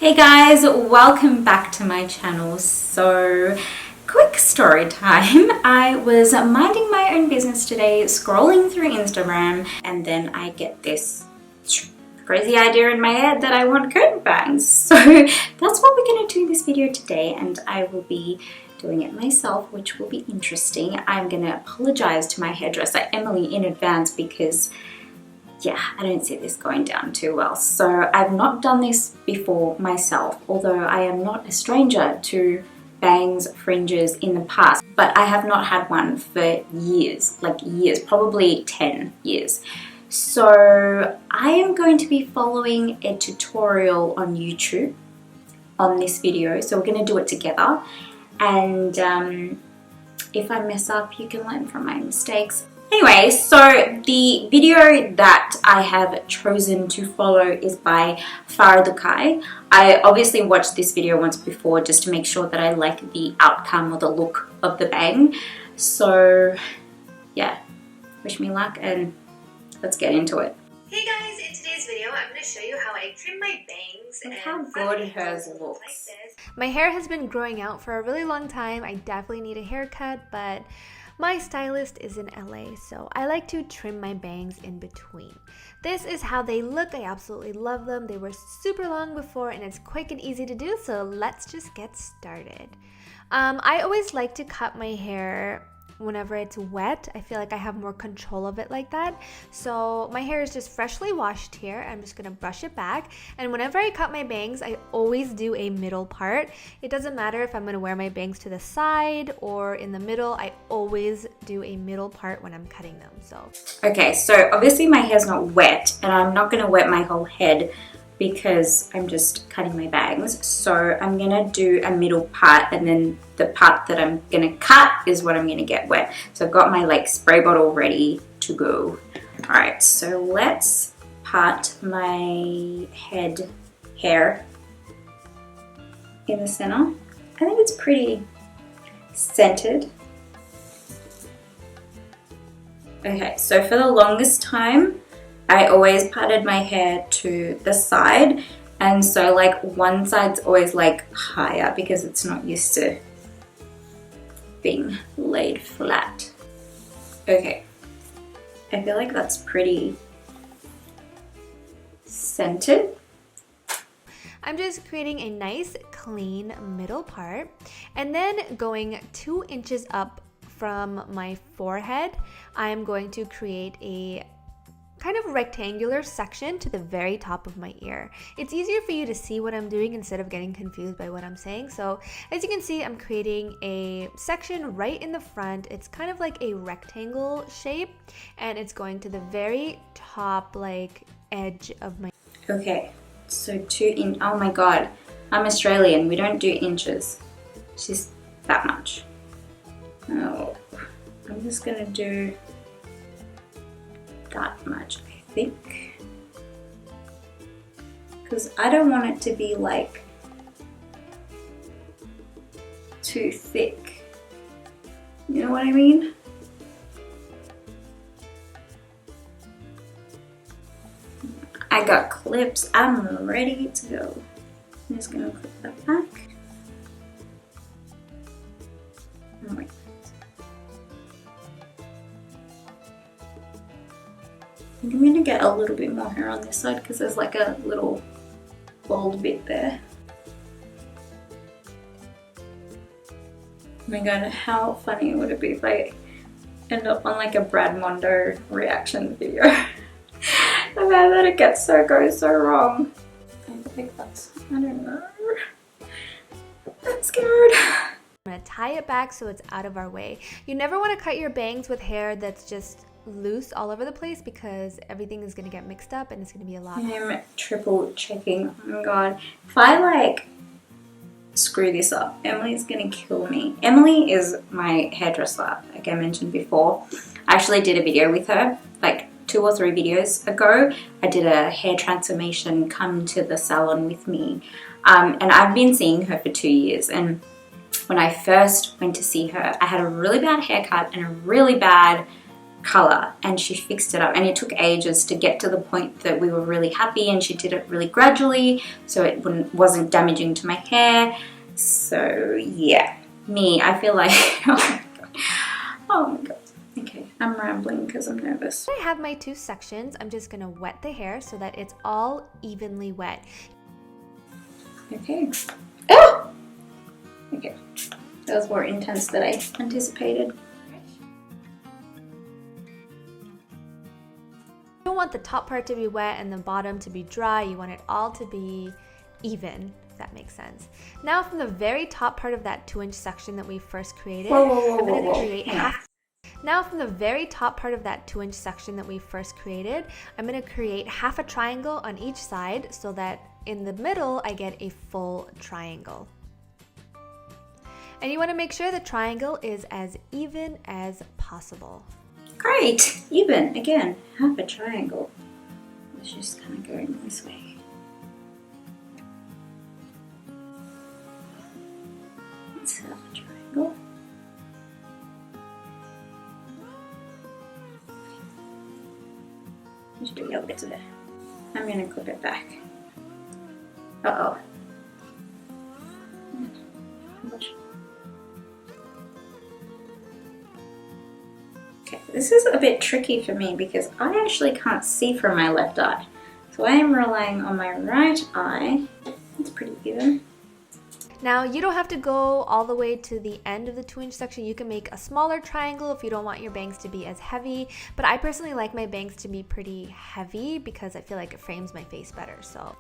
Hey guys, welcome back to my channel. So, quick story time. I was minding my own business today, scrolling through Instagram, and then I get this crazy idea in my head that I want curtain bangs. So that's what we're going to do in this video today, and I will be doing it myself, which will be interesting. I'm going to apologize to my hairdresser Emily in advance because yeah, I don't see this going down too well. So I've not done this before myself, although I am not a stranger to bangs, fringes in the past, but I have not had one for years, like years, probably 10 years. So I am going to be following a tutorial on YouTube on this video. So we're going to do it together. And if I mess up, you can learn from my mistakes. Anyway, so the video that I have chosen to follow is by Farah Dukai. I obviously watched this video once before just to make sure that I like the outcome or the look of the bang. So yeah, wish me luck and let's get into it. Hey guys, in today's video I'm going to show you how I trim my bangs. Look how good hers looks. Like my hair has been growing out for a really long time. I definitely need a haircut, but my stylist is in LA, so I like to trim my bangs in between. This is how they look. I absolutely love them. They were super long before and it's quick and easy to do, so let's just get started. I always like to cut my hair whenever it's wet. I feel like I have more control of it like that. So my hair is just freshly washed here. I'm just gonna brush it back, and whenever I cut my bangs, I always do a middle part. It doesn't matter if I'm gonna wear my bangs to the side or in the middle. I always do a middle part when I'm cutting them. So okay, so obviously my hair's not wet and I'm not gonna wet my whole head because I'm just cutting my bangs. So I'm gonna do a middle part, and then the part that I'm gonna cut is what I'm gonna get wet. So I've got my like spray bottle ready to go. All right, so let's part my hair in the center. I think it's pretty centered. Okay, so for the longest time, I always parted my hair to the side, and so like one side's always like higher because it's not used to being laid flat. Okay, I feel like that's pretty centered. I'm just creating a nice clean middle part, and then going 2 inches up from my forehead, I'm going to create a kind of rectangular section to the very top of my ear. It's easier for you to see what I'm doing instead of getting confused by what I'm saying. So as you can see, I'm creating a section right in the front. It's kind of like a rectangle shape, and it's going to the very top like edge of my. Okay, so 2 in, oh my God, I'm Australian, we don't do inches. It's just that much. Oh, I'm just gonna do that much, I think, because I don't want it to be like too thick, you know what I mean? I got clips, I'm ready to go. I'm just gonna clip that back. Oh my. I'm gonna get a little bit more hair on this side because there's like a little bald bit there. Oh my God, how funny would it be if I end up on like a Brad Mondo reaction video? The man that it gets goes so wrong. I think that's, I don't know. I'm scared. I'm gonna tie it back so it's out of our way. You never want to cut your bangs with hair that's just loose all over the place because everything is going to get mixed up and it's going to be a lot. I'm triple checking. Oh my God. If I like screw this up, Emily's going to kill me. Emily is my hairdresser, like I mentioned before. I actually did a video with her like 2 or 3 videos ago. I did a hair transformation, come to the salon with me. And I've been seeing her for 2 years. And when I first went to see her, I had a really bad haircut and a really bad color, and she fixed it up, and it took ages to get to the point that we were really happy, and she did it really gradually so it wasn't damaging to my hair. So yeah, I feel like oh my god. Okay, I'm rambling because I'm nervous. I have my 2 sections. I'm just gonna wet the hair so that it's all evenly wet. Okay. Oh! Okay, that was more intense than I anticipated. You don't want the top part to be wet and the bottom to be dry. You want it all to be even, if that makes sense. Now from the very top part of that 2-inch section that we first created, I'm going to create half. Now from the very top part of that 2-inch section that we first created, I'm going to create half a triangle on each side so that in the middle I get a full triangle. And you want to make sure the triangle is as even as possible. Great! Even, again, half a triangle. Let's just kind of go this way. It's half a triangle. I should be able to get to there. I'm going to clip it back. Uh-oh. Okay, this is a bit tricky for me because I actually can't see from my left eye. So I am relying on my right eye. It's pretty even. Now you don't have to go all the way to the end of the 2-inch section. You can make a smaller triangle if you don't want your bangs to be as heavy, but I personally like my bangs to be pretty heavy because I feel like it frames my face better. So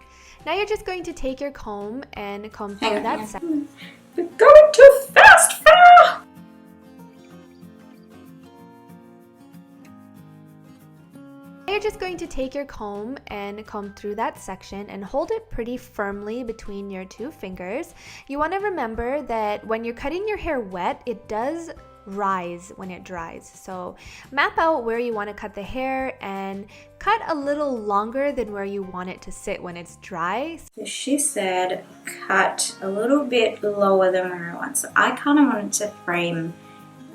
now you're just going to take your comb and comb through that section. We're going too fast, Farah! You're just going to take your comb and comb through that section and hold it pretty firmly between your 2 fingers. You want to remember that when you're cutting your hair wet, it does rise when it dries. So map out where you want to cut the hair and cut a little longer than where you want it to sit when it's dry. So she said cut a little bit lower than where I want. So I kind of wanted to frame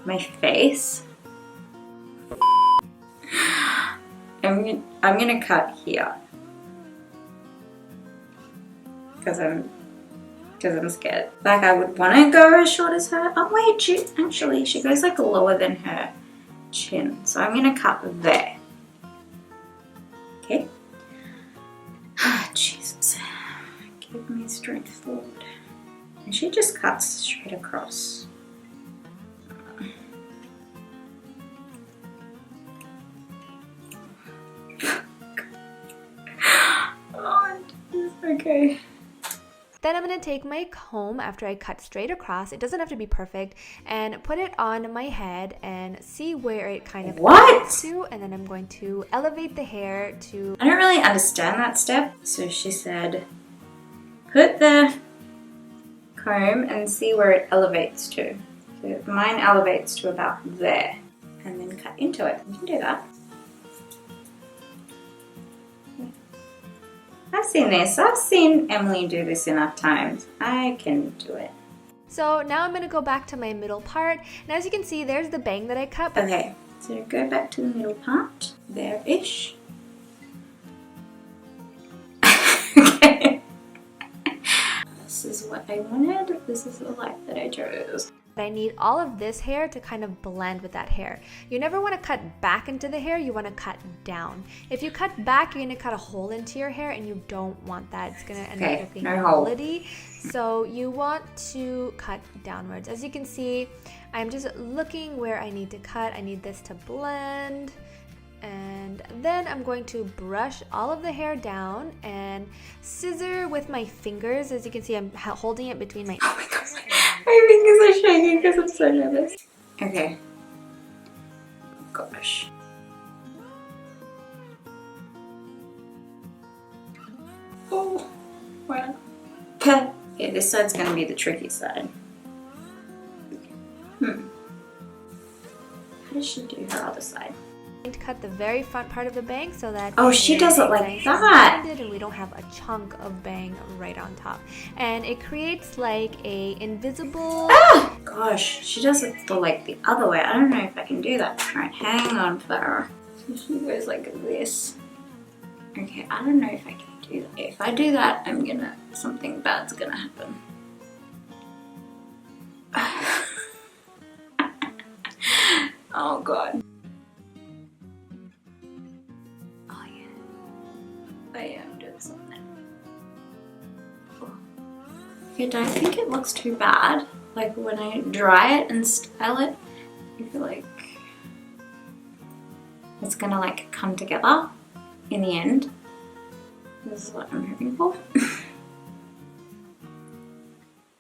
my face. I'm gonna cut here because I'm scared. Like I would want to go as short as her. Oh wait, she goes like lower than her chin. So I'm gonna cut there. Okay. Ah, Jesus, give me strength, Lord. And she just cuts straight across. Okay. Then I'm going to take my comb after I cut straight across, it doesn't have to be perfect, and put it on my head and see where it kind of gets to, and then I'm going to elevate the hair to... I don't really understand that step. So she said, put the comb and see where it elevates to. So mine elevates to about there, and then cut into it. You can do that. I've seen this. I've seen Emily do this enough times. I can do it. So now I'm going to go back to my middle part. And as you can see, there's the bang that I cut. Okay, so go back to the middle part. There-ish. Okay. This is what I wanted. This is the life that I chose. I need all of this hair to kind of blend with that hair. You never want to cut back into the hair, you want to cut down. If you cut back, you're going to cut a hole into your hair and you don't want that. It's going to end up looking quality. So you want to cut downwards. As you can see, I'm just looking where I need to cut. I need this to blend. And then I'm going to brush all of the hair down and scissor with my fingers. As you can see, I'm holding it between my... Oh my gosh, my fingers are shaking because I'm so nervous. Okay. Oh gosh. Oh, wow. Okay, this side's going to be the tricky side. How does she do her other side? to cut the very front part of the bang so that she does it like is that. blended and we don't have a chunk of bang right on top. And it creates like a invisible... Gosh, she does it like the other way. I don't know if I can do that. Alright, hang on, Farah. She goes like this. Okay, I don't know if I can do that. If I do that, something bad's gonna happen. Oh god. Oh yeah. I am doing something. Okay, don't think it looks too bad. Like when I dry it and style it, I feel like it's gonna like come together in the end. This is what I'm hoping for.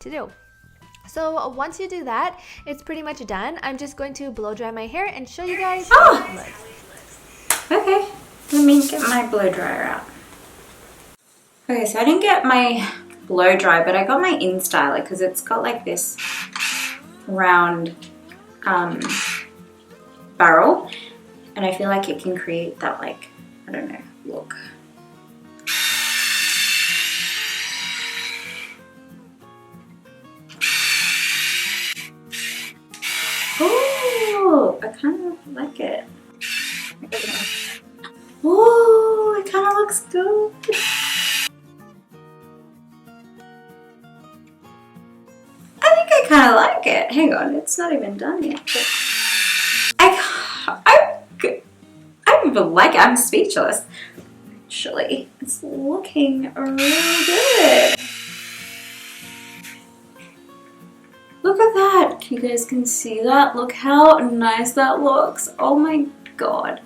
to do. So once you do that, it's pretty much done. I'm just going to blow dry my hair and show you guys how it looks. Okay, let me get my blow dryer out. Okay, so I didn't get my blow dry, but I got my InStyler because it's got like this round barrel, and I feel like it can create that, like, I don't know, look. Oh, I kind of like it. Oh, it kind of looks good. I think I kind of like it. Hang on, it's not even done yet. But I even like it. I'm speechless. Actually, it's looking real good. Look at that. You guys can see that. Look how nice that looks. Oh my god.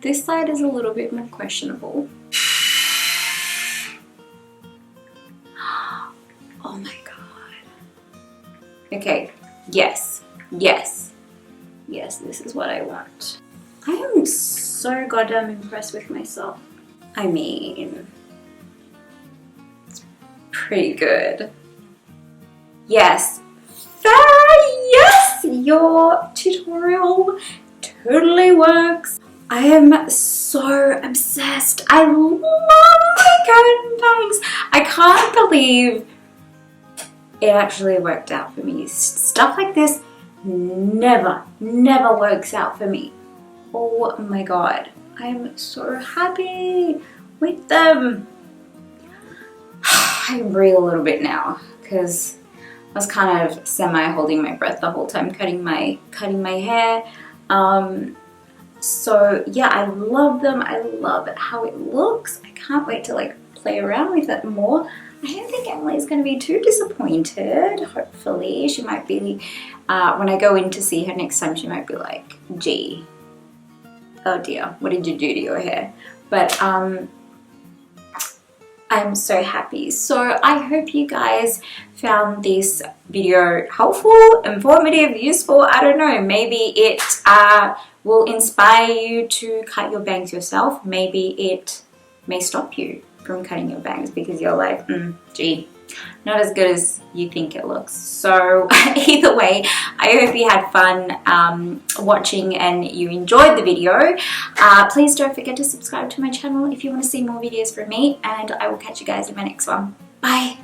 This side is a little bit more questionable. Oh my god. Okay. Yes. Yes. Yes, this is what I want. I am so goddamn impressed with myself. I mean, it's pretty good. Yes. Farah, yes! Your tutorial totally works. I am so obsessed. I love my curtain bangs. I can't believe it actually worked out for me. Stuff like this never works out for me. Oh my god. I'm so happy with them. I can breathe a little bit now because I was kind of semi-holding my breath the whole time cutting my hair. So yeah, I love them. I love how it looks. I can't wait to like play around with it more. I don't think Emily's going to be too disappointed. Hopefully, she might be. When I go in to see her next time, she might be like, "Gee, oh dear, what did you do to your hair?" But I'm so happy. So I hope you guys found this video helpful, informative, useful. I don't know, maybe it will inspire you to cut your bangs yourself. Maybe it may stop you from cutting your bangs because you're like, gee, not as good as you think it looks. So either way, I hope you had fun watching and you enjoyed the video. Please don't forget to subscribe to my channel if you want to see more videos from me, and I will catch you guys in my next one. Bye!